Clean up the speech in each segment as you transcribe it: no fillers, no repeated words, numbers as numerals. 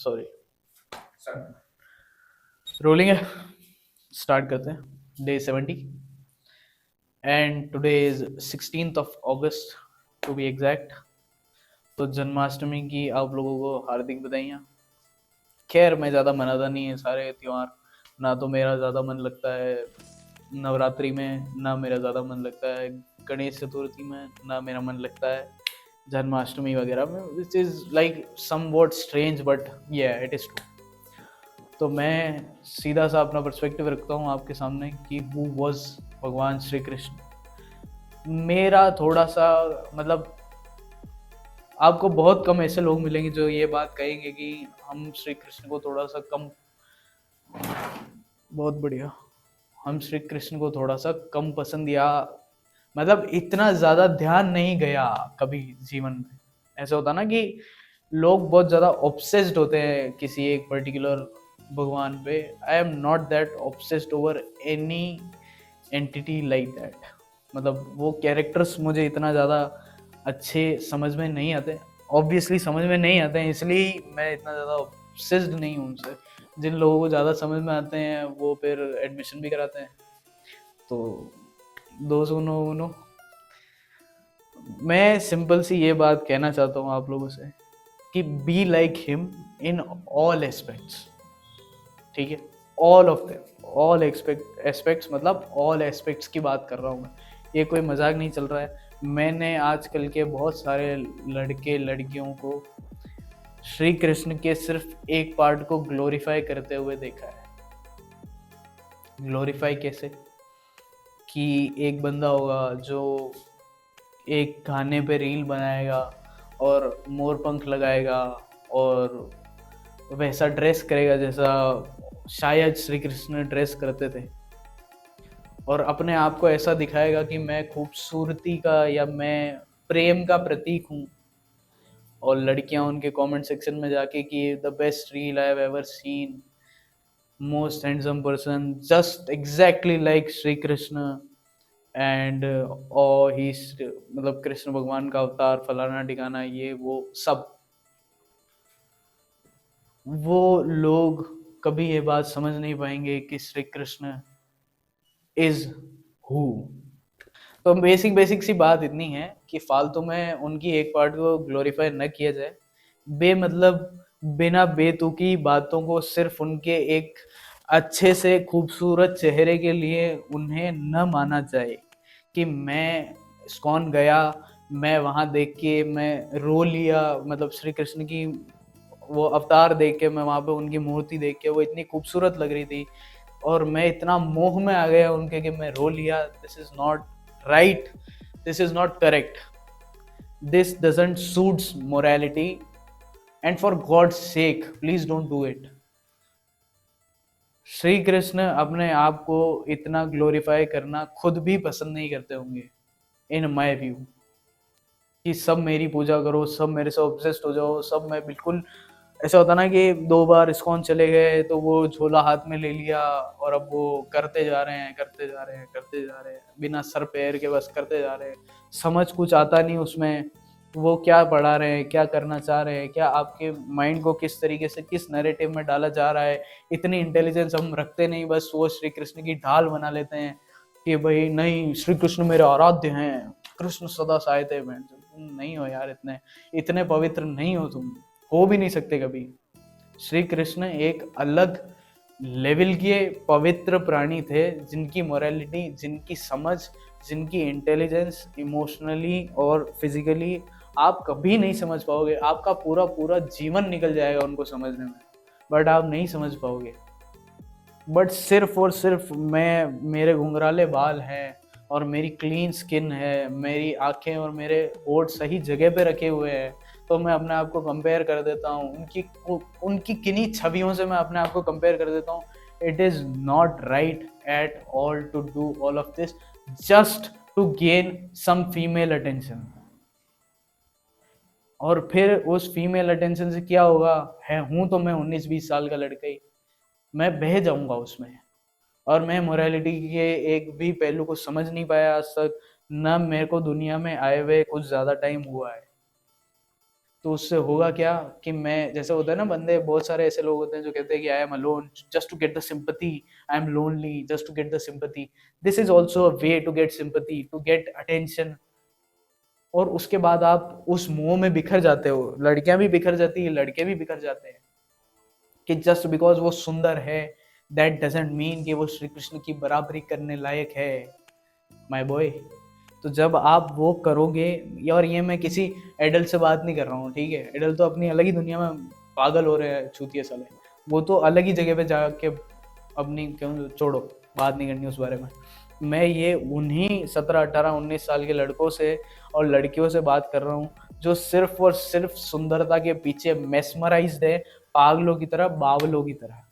Sorry, rolling है। Start करते हैं। Day 70 and today is 16th of August to be exact. तो जन्माष्टमी की आप लोगों को हार्दिक बधाइयाँ। खैर मैं ज़्यादा मनाता नहीं है सारे त्यौहार, ना तो मेरा ज़्यादा मन लगता है नवरात्रि में, ना मेरा ज़्यादा मन लगता है गणेश चतुर्थी में, ना मेरा मन लगता है जन्माष्टमी वगैरह में। Which is like somewhat strange but yeah it is true. तो मैं सीधा सा अपना पर्सपेक्टिव रखता हूँ आपके सामने कि हु वॉज भगवान श्री कृष्ण। मेरा थोड़ा सा मतलब, आपको बहुत कम ऐसे लोग मिलेंगे जो ये बात कहेंगे कि हम श्री कृष्ण को थोड़ा सा कम, बहुत बढ़िया, हम श्री कृष्ण को थोड़ा सा कम पसंद या मतलब इतना ज़्यादा ध्यान नहीं गया कभी जीवन में। ऐसा होता ना कि लोग बहुत ज़्यादा ऑब्सेस्ड होते हैं किसी एक पर्टिकुलर भगवान पे। I am not that obsessed over any entity like that. मतलब वो कैरेक्टर्स मुझे इतना ज़्यादा अच्छे समझ में नहीं आते। ऑब्वियसली समझ में नहीं आते हैं, इसलिए मैं इतना ज़्यादा ऑब्सेस्ड नहीं हूँ उनसे। जिन लोगों को ज़्यादा समझ में आते हैं वो फिर एडमिशन भी कराते हैं। तो दो सुनो उनो, मैं सिंपल सी ये बात कहना चाहता हूँ आप लोगों से कि be like him in all aspects. ठीक है, all of them, all aspects मतलब ऑल एस्पेक्ट्स की बात कर रहा हूँ मैं। ये कोई मजाक नहीं चल रहा है। मैंने आजकल के बहुत सारे लड़के लड़कियों को श्री कृष्ण के सिर्फ एक पार्ट को ग्लोरीफाई करते हुए देखा है। ग्लोरीफाई कैसे? कि एक बंदा होगा जो एक गाने पे रील बनाएगा और मोर पंख लगाएगा और वैसा ड्रेस करेगा जैसा शायद श्री कृष्ण ड्रेस करते थे, और अपने आप को ऐसा दिखाएगा कि मैं खूबसूरती का या मैं प्रेम का प्रतीक हूँ। और लड़कियां उनके कमेंट सेक्शन में जाके कि the best reel I have ever seen, most handsome person, just exactly like Shri Krishna and और ही, मतलब कृष्ण भगवान का अवतार फलाना ठिकाना ये वो सब। वो लोग कभी ये बात समझ नहीं पाएंगे कि श्री कृष्ण इज हु। तो बेसिक बेसिक सी बात इतनी है कि फालतू में उनकी एक पार्ट को ग्लोरीफाई न किया जाए। मतलब बिना बेतुकी बातों को सिर्फ उनके एक अच्छे से खूबसूरत चेहरे के लिए उन्हें न माना जाए। कि मैं इस्कॉन गया, मैं वहाँ देख के मैं रो लिया, मतलब श्री कृष्ण की वो अवतार देख के, मैं वहाँ पे उनकी मूर्ति देख के वो इतनी खूबसूरत लग रही थी और मैं इतना मोह में आ गया उनके कि मैं रो लिया। This is not right, this is not correct, this doesn't suits morality and for god's sake please don't do it. Shri Krishna अपने आप को इतना ग्लोरीफाई करना खुद भी पसंद नहीं करते होंगे इन माय व्यू, कि सब मेरी पूजा करो, सब मेरे से ऑब्सेस्ड हो जाओ, सब मैं बिल्कुल। ऐसा होता ना कि 2 बार इस्कॉन चले गए तो वो झोला हाथ में ले लिया और अब वो करते जा रहे हैं, करते जा रहे हैं, करते जा रहे हैं, बिना सर पैर के बस करते जा रहे हैं। समझ कुछ आता नहीं उसमें, वो क्या पढ़ा रहे हैं, क्या करना चाह रहे हैं, क्या आपके माइंड को किस तरीके से किस नैरेटिव में डाला जा रहा है। इतनी इंटेलिजेंस हम रखते नहीं, बस वो श्री कृष्ण की ढाल बना लेते हैं कि भाई नहीं श्री कृष्ण मेरे आराध्य हैं, कृष्ण सदा सहायते में। तुम नहीं हो यार, इतने इतने पवित्र नहीं हो, तुम हो भी नहीं सकते कभी। श्री कृष्ण एक अलग लेवल के पवित्र प्राणी थे जिनकी मोरालिटी, जिनकी समझ, जिनकी इंटेलिजेंस इमोशनली और फिजिकली आप कभी नहीं समझ पाओगे। आपका पूरा पूरा जीवन निकल जाएगा उनको समझने में, बट आप नहीं समझ पाओगे। बट सिर्फ और सिर्फ मैं, मेरे घुंघराले बाल हैं और मेरी क्लीन स्किन है, मेरी आंखें और मेरे होठ सही जगह पे रखे हुए हैं, तो मैं अपने आप को कंपेयर कर देता हूँ उनकी किन्हीं छवियों से मैं अपने आप को कंपेयर कर देता हूँ। It is not right at all to do all of this just to gain some female attention. और फिर उस फीमेल अटेंशन से क्या होगा? है हूँ तो मैं 19-20 साल का लड़का ही, मैं बह जाऊंगा उसमें। और मैं मोरालिटी के एक भी पहलू को समझ नहीं पाया आज तक, ना मेरे को दुनिया में आए हुए कुछ ज़्यादा टाइम हुआ है। तो उससे होगा क्या कि मैं, जैसे होता है ना बंदे, बहुत सारे ऐसे लोग होते हैं जो कहते हैं कि I am alone just to get the sympathy, I am lonely just to get the sympathy. This is also a way to get sympathy, to get attention. और उसके बाद आप उस मोह में बिखर जाते हो, लड़कियां भी बिखर जाती है, लड़के भी बिखर जाते हैं, कि जस्ट बिकॉज वो सुंदर है दैट डजेंट मीन कि वो श्री कृष्ण की बराबरी करने लायक है, माय बॉय। तो जब आप वो करोगे, और ये मैं किसी एडल्ट से बात नहीं कर रहा हूँ, ठीक है, एडल्ट तो अपनी अलग ही दुनिया में पागल हो रहे हैं, छूतिए साले, वो तो अलग ही जगह पे जाके अपनी, क्यों, छोड़ो, बात नहीं करनी उस बारे में। मैं ये उन्हीं 17 18 19 साल के लड़कों से और लड़कियों से बात कर रहा हूँ जो सिर्फ और सिर्फ सुंदरता के पीछे मेस्मराइज्ड है, पागलों की तरह, बावलों की तरह।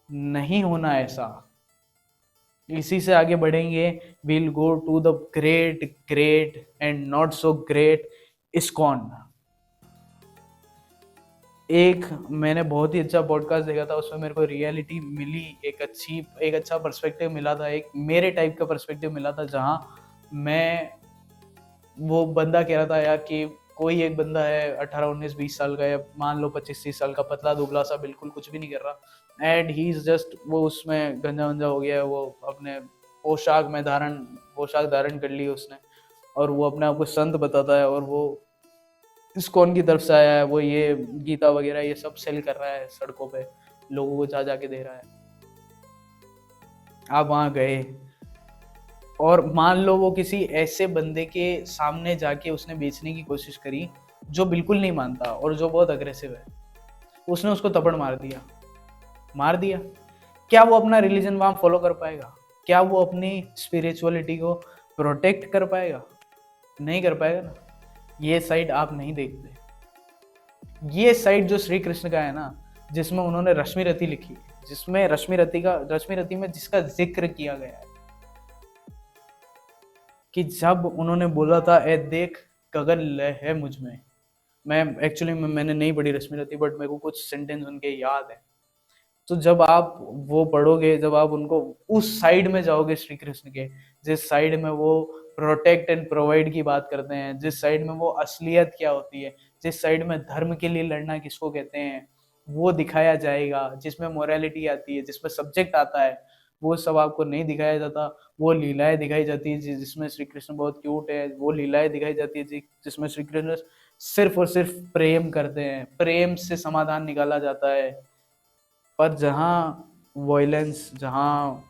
नहीं होना ऐसा। इसी से आगे बढ़ेंगे, will go to the great great and not so great ISKCON. एक मैंने बहुत ही अच्छा पॉडकास्ट देखा था, उसमें मेरे को रियलिटी मिली, एक अच्छा पर्सपेक्टिव मिला था, एक मेरे टाइप का पर्सपेक्टिव मिला था, जहाँ मैं, वो बंदा कह रहा था यार कि कोई एक बंदा है 18 19 20 साल का, या मान लो 25 30 साल का, पतला दुबला सा, बिल्कुल कुछ भी नहीं कर रहा, एंड ही इज जस्ट, वो उसमें गंजा वंजा हो गया है, वो अपने पोशाक धारण कर ली उसने, और वो अपने आप को संत बताता है, और वो इस्कॉन की तरफ से आया है, वो ये गीता वगैरह ये सब सेल कर रहा है सड़कों पे, लोगों को जा जाके दे रहा है। आप वहां गए, और मान लो वो किसी ऐसे बंदे के सामने जाके उसने बेचने की कोशिश करी जो बिल्कुल नहीं मानता और जो बहुत अग्रेसिव है, उसने उसको थप्पड़ मार दिया। क्या वो अपना रिलीजन वहां फॉलो कर पाएगा? क्या वो अपनी स्पिरिचुअलिटी को प्रोटेक्ट कर पाएगा? नहीं कर पाएगा ना। ये साइड आप नहीं देखते। ये साइड जो श्री कृष्ण का है ना, जिसमें उन्होंने रश्मि रति लिखी, जिसमें रश्मि रति में जिसका जिक्र किया गया है कि जब उन्होंने बोला था, ए देख गगन लय है मुझ में। मैं एक्चुअली मैंने नहीं पढ़ी रश्मि रति, बट मेरे को कुछ सेंटेंस उनके याद है। तो जब आप वो पढ़ोगे, जब आप उनको उस साइड में जाओगे श्री कृष्ण के, जिस साइड में वो प्रोटेक्ट एंड प्रोवाइड की बात करते हैं, जिस साइड में वो असलियत क्या होती है, जिस साइड में धर्म के लिए लड़ना किसको कहते हैं वो दिखाया जाएगा, जिसमें मोरालिटी आती है, जिसमें सब्जेक्ट आता है, वो सब आपको नहीं दिखाया जाता। वो लीलाएं दिखाई जाती है जिसमें श्री कृष्ण बहुत क्यूट है, वो लीलाएं दिखाई जाती है जिसमें श्री कृष्ण सिर्फ और सिर्फ प्रेम करते हैं, प्रेम से समाधान निकाला जाता है। पर जहाँ वॉयलेंस, जहाँ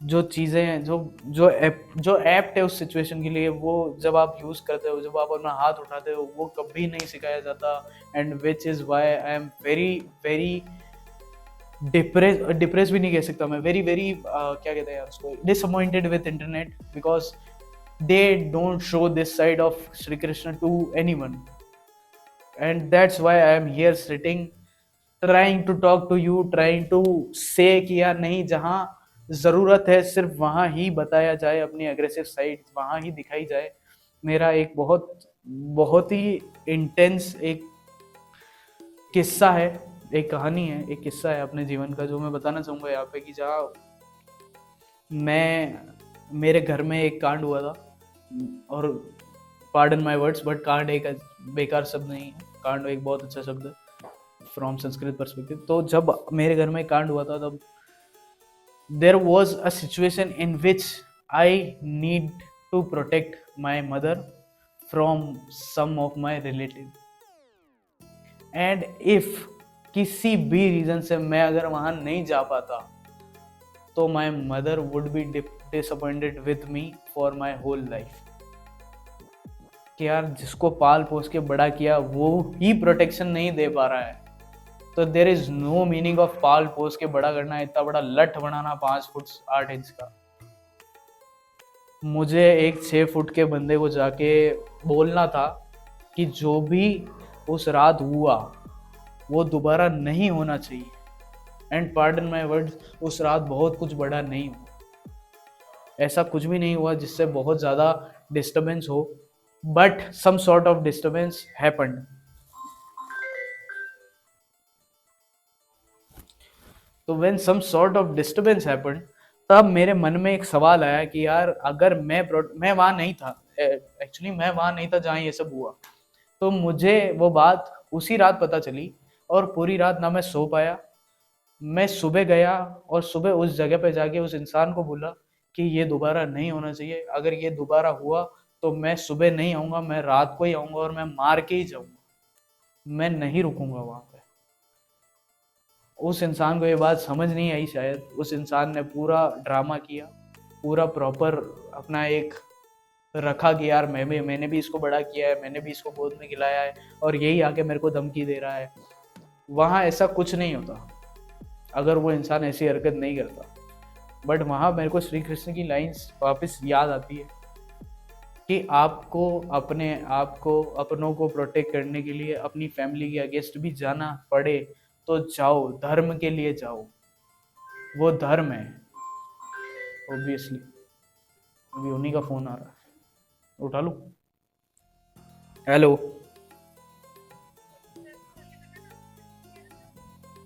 जो चीजें जो एप्ट है उस सिचुएशन के लिए, वो जब आप यूज करते हो, जब आप अपना हाथ उठाते हो, वो कभी नहीं सिखाया जाता। And which is why I am very very depress भी नहीं कह सकता मैं, वेरी वेरी क्या कहते हैं उसको, disappointed with internet, because they don't show this side of Shri Krishna to anyone. And that's why I am here sitting, trying to talk to you, trying to say कि यार नहीं, जहाँ जरूरत है सिर्फ वहां ही बताया जाए, अपनी अग्रेसिव साइड वहां ही दिखाई जाए। मेरा एक बहुत बहुत ही इंटेंस एक किस्सा है, एक कहानी है, एक किस्सा है अपने जीवन का, जो मैं बताना चाहूंगा यहाँ पे, कि जहाँ मेरे घर में एक कांड हुआ था। और पार्डन माय वर्ड्स, बट कांड एक बेकार शब्द नहीं है, कांड एक बहुत अच्छा शब्द है फ्रॉम संस्कृत परस्पेक्टिव। तो जब मेरे घर में कांड हुआ था, तब there was a situation in which I need to protect my mother from some of my relative. And if किसी भी रीजन से मैं अगर वहां नहीं जा पाता, तो my mother would be disappointed with me for my whole life. कि यार जिसको पाल पोस के बड़ा किया वो ही प्रोटेक्शन नहीं दे पा रहा है, तो there is no meaning of पाल पोस के बड़ा करना, इतना बड़ा लठ बनाना 5 फुट 8 इंच का। मुझे एक 6 फुट के बंदे को जाके बोलना था कि जो भी उस रात हुआ वो दोबारा नहीं होना चाहिए। एंड पार्डन माय वर्ड्स, उस रात बहुत कुछ बड़ा नहीं हुआ, ऐसा कुछ भी नहीं हुआ जिससे बहुत ज़्यादा डिस्टर्बेंस हो, but some sort of disturbance happened. तो when some sort of disturbance happened, तब मेरे मन में एक सवाल आया कि यार अगर मैं वहां नहीं था, एक्चुअली मैं वहां नहीं था जहां ये सब हुआ, तो मुझे वो बात उसी रात पता चली, और पूरी रात ना मैं सो पाया। मैं सुबह गया और सुबह उस जगह पे जाके उस इंसान को बोला कि ये दोबारा नहीं होना चाहिए, अगर ये दोबारा हुआ तो मैं सुबह नहीं आऊँगा, मैं रात को ही आऊँगा और मैं मार के ही जाऊँगा, मैं नहीं रुकूँगा वहाँ पे। उस इंसान को ये बात समझ नहीं आई शायद, उस इंसान ने पूरा ड्रामा किया, पूरा प्रॉपर अपना एक रखा कि यार मैंने भी इसको बड़ा किया है, मैंने भी इसको गोद में खिलाया है, और यही आके मेरे को धमकी दे रहा है। वहाँ ऐसा कुछ नहीं होता अगर वो इंसान ऐसी हरकत नहीं करता। बट वहाँ मेरे को श्री कृष्ण की लाइंस वापस याद आती है कि आपको अपने आप को, अपनों को प्रोटेक्ट करने के लिए अपनी फैमिली के अगेंस्ट भी जाना पड़े तो जाओ, धर्म के लिए जाओ, वो धर्म है। ऑब्वियसली अभी उन्हीं का फोन आ रहा है, उठा लूं? हेलो,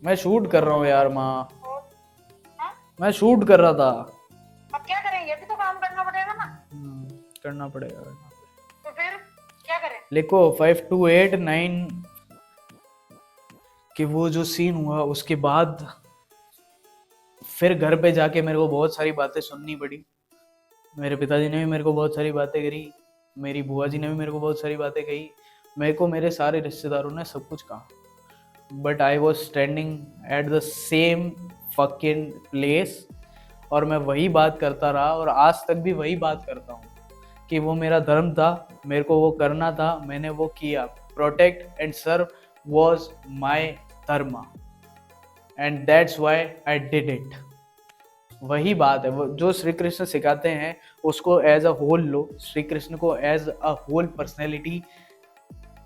मैं शूट कर रहा हूँ यार माँ, हाँ? मैं शूट कर रहा था। अब क्या करें, ये भी तो काम करना पड़ेगा ना। करना पड़ेगा। तो फिर क्या करें? लिखो 5289 कि वो जो सीन हुआ उसके बाद फिर घर पे जाके मेरे को बहुत सारी बातें सुननी पड़ी। मेरे पिताजी ने भी मेरे को बहुत सारी बातें करी, मेरी बुआ जी ने भी मेरे को बहुत सारी बातें कही, मेरे को मेरे सारे रिश्तेदारों ने सब कुछ कहा। But I was standing at the same fucking place, और मैं वही बात करता रहा और आज तक भी वही बात करता हूँ कि वो मेरा धर्म था, मेरे को वो करना था, मैंने वो किया। Protect and serve was my dharma, and that's why I did it. वही बात है, वो जो श्री कृष्ण सिखाते हैं उसको एज अ होल लो, श्री कृष्ण को एज अ होल पर्सनैलिटी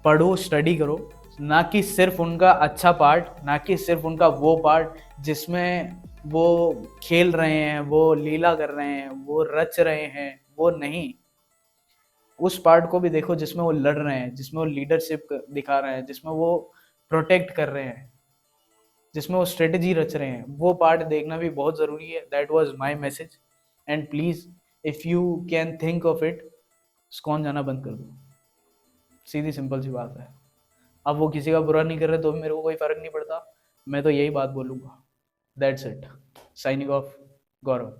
पढ़ो, स्टडी करो, ना कि सिर्फ उनका अच्छा पार्ट, ना कि सिर्फ उनका वो पार्ट जिसमें वो खेल रहे हैं, वो लीला कर रहे हैं, वो रच रहे हैं, वो नहीं। उस पार्ट को भी देखो जिसमें वो लड़ रहे हैं, जिसमें वो लीडरशिप दिखा रहे हैं, जिसमें वो प्रोटेक्ट कर रहे हैं, जिसमें वो स्ट्रेटेजी रच रहे हैं, वो पार्ट देखना भी बहुत ज़रूरी है। That was my message, and please if you can think of it, ISKCON जाना बंद कर दो। सीधी सिंपल सी बात है। अब वो किसी का बुरा नहीं कर रहे तो भी मेरे को कोई फ़र्क नहीं पड़ता, मैं तो यही बात बोलूँगा। That's it, signing off, Gaurav.